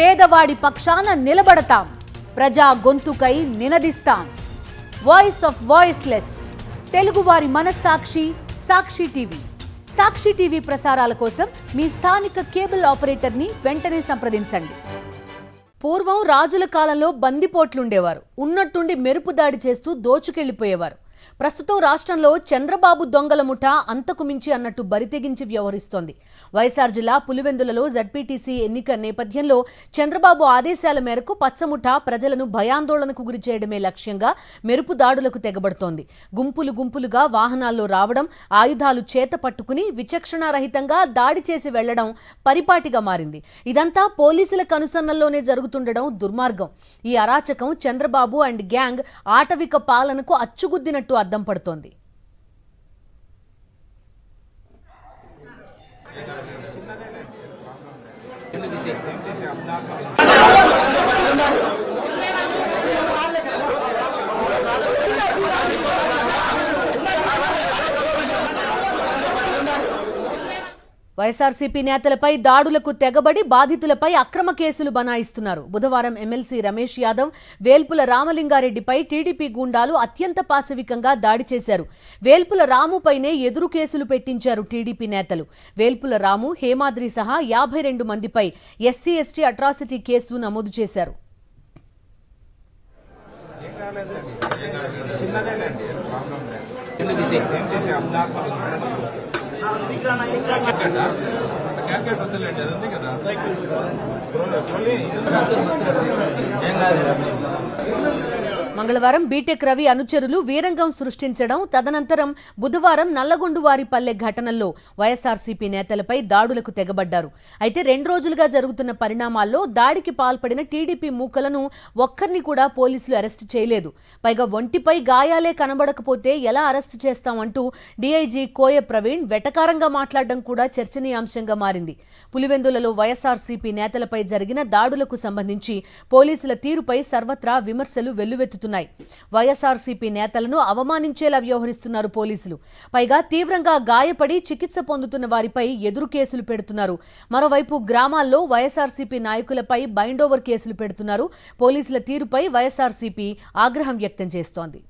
పేదవాడి పక్షాన నిలబడతాం, ప్రజా గొంతుకై నినదిస్తాం. వాయిస్ ఆఫ్ వాయిస్లెస్, తెలుగువారి మనస్సాక్షి సాక్షి టీవీ. సాక్షి టీవీ ప్రసారాల కోసం మీ స్థానిక కేబుల్ ఆపరేటర్ని వెంటనే సంప్రదించండి. పూర్వం రాజుల కాలంలో బందిపోట్లుండేవారు. ఉన్నట్టుండి మెరుపు దాడి చేస్తూ దోచుకెళ్లిపోయేవారు. ప్రస్తుతం రాష్ట్రంలో చంద్రబాబు దొంగల ముఠా అంతకు మించి అన్నట్టు బరితెగించి వ్యవహరిస్తోంది. వైఎస్ఆర్ జిల్లా పులివెందులలో జడ్పీటీసీ ఎన్నిక నేపథ్యంలో చంద్రబాబు ఆదేశాల మేరకు పచ్చముఠా ప్రజలను భయాందోళనకు గురి చేయడమే లక్ష్యంగా మెరుపు దాడులకు తెగబడుతోంది. గుంపులు గుంపులుగా వాహనాల్లో రావడం, ఆయుధాలు చేత పట్టుకుని విచక్షణారహితంగా దాడి చేసి వెళ్లడం పరిపాటిగా మారింది. ఇదంతా పోలీసుల కనుసన్నల్లోనే జరుగుతుండడం దుర్మార్గం. ఈ అరాచకం చంద్రబాబు అండ్ గ్యాంగ్ ఆటవిక పాలనకు అచ్చుగుద్దినట్టు అద్దం పడుతోంది. వైఎస్ఆర్సీపీ నేతలపై దాడులకు తెగబడి బాధితులపై అక్రమ కేసులు బనాయిస్తున్నారు. బుధవారం ఎమ్మెల్సీ రమేష్ యాదవ్, వేల్పుల రామలింగారెడ్డిపై టీడీపీ గూండాలు అత్యంత పాశవికంగా దాడి చేశారు. వేల్పుల రాముపైనే ఎదురు కేసులు పెట్టించారు టీడీపీ నేతలు. వేల్పుల రాము, హేమాద్రి సహా 52 మందిపై ఎస్సీ ఎస్టీ అట్రాసిటీ కేసు నమోదు చేశారు. మంగళవారం బీటెక్ రవి అనుచరులు వీరంగం సృష్టించడం, తదనంతరం బుధవారం నల్లగొండువారిపల్లె ఘటనల్లో వైఎస్ఆర్సీపీ నేతలపై దాడులకు తెగబడ్డారు. అయితే 2 రోజులుగా జరుగుతున్న పరిణామాల్లో దాడికి పాల్పడిన టీడీపీ మూకలను ఒక్కరిని కూడా పోలీసులు అరెస్టు చేయలేదు. పైగా ఒంటిపై గాయాలే కనబడకపోతే ఎలా అరెస్టు చేస్తామంటూ డీఐజీ కోయ ప్రవీణ్ వెటకారంగా మాట్లాడడం కూడా చర్చనీయాంశంగా మారింది. పులివెందులలో వైఎస్ఆర్సీపీ నేతలపై జరిగిన దాడులకు సంబంధించి పోలీసుల తీరుపై సర్వత్రా విమర్శలు వెల్లువెత్తుతున్నాయి. వైఎస్ఆర్సీపీ నేతలను అవమానించేలా వ్యవహరిస్తున్నారు పోలీసులు. పైగా తీవ్రంగా గాయపడి చికిత్స పొందుతున్న వారిపై ఎదురు కేసులు పెడుతున్నారు. మరోవైపు గ్రామాల్లో వైఎస్ఆర్సీపీ నాయకులపై బైండోవర్ కేసులు పెడుతున్నారు. పోలీసుల తీరుపై వైఎస్ఆర్సీపీ ఆగ్రహం వ్యక్తం చేస్తోంది.